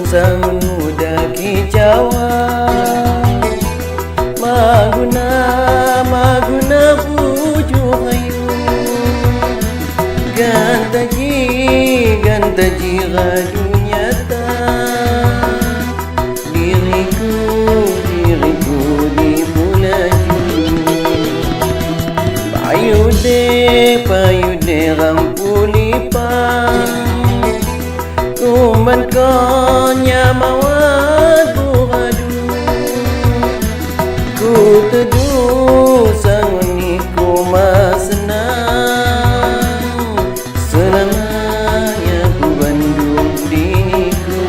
Sangun muda kicauan Maguna puju hayu Gantaji radu nyata Diriku di bulaju Payude rampulipang Kumban konya mawad buradu Ku teduh sangun ku masenang Selamanya ku bandung diriku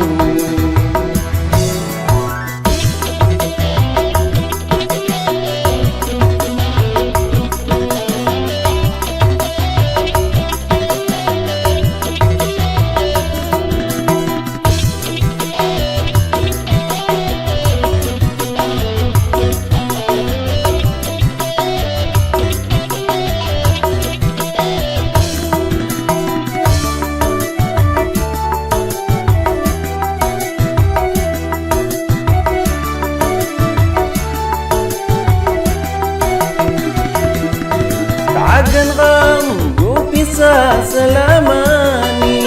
Takkan rambu pisah selamani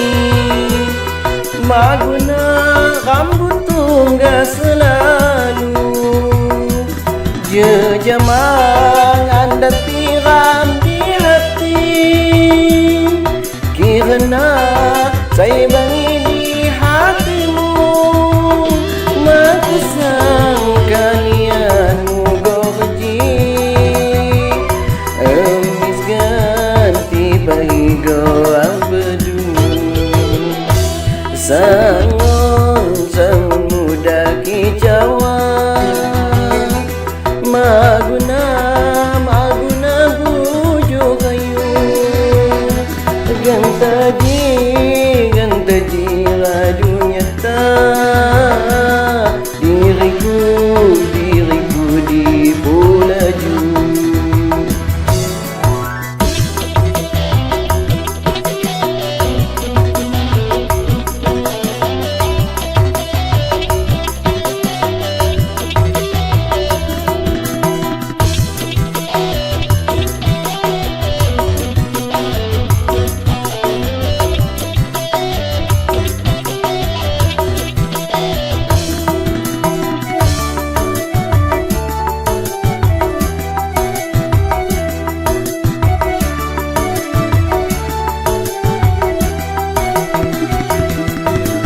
Maguna rambut tunggal selalu Jejamangan dan tiram di hati Kirana saya bangi di hatimu Makusang kalianmu gorji Bahigo abdu Sangun muda kicauan Maguna bujuk kayu Gantaji radu nyata Diriku di bulaju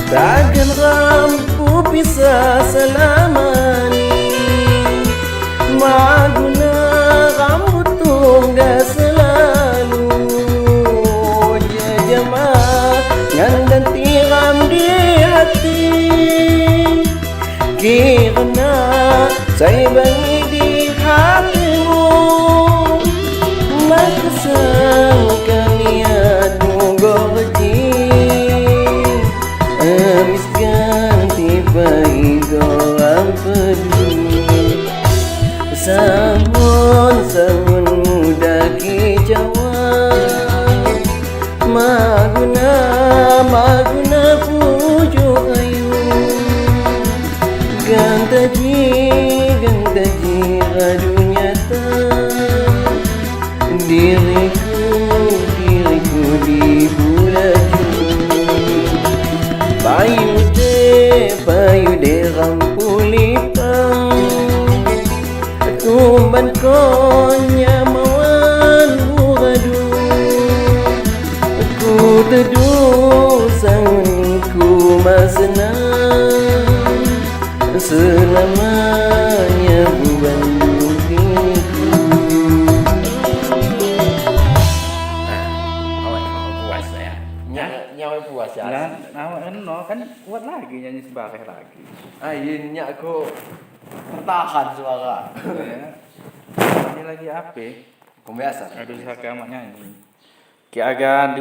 Takkan rampu pisah selamani Maguna rambut tunggal selalu Jejamangan dan tiram di hati Kirana saya bangi di hatimu Makusang kalianmu gorji Amis ganti bahigo abdu Sangun muda kicauan Maguna pujuk kayu Gantaji radu nyata Diriku di bulaju Payude rampulipang Kumban konya mawan buradu Ku teduh sangun ku masenang Selamanya ku bandung diriku Nyawa puas ya. Nah, kan buat lagi nyanyi sebareh lagi. Akhirnya aku tertahan suara. Ya. Ini lagi apa? Kebiasa. Aduh, saya amat nyanyi. Ki agan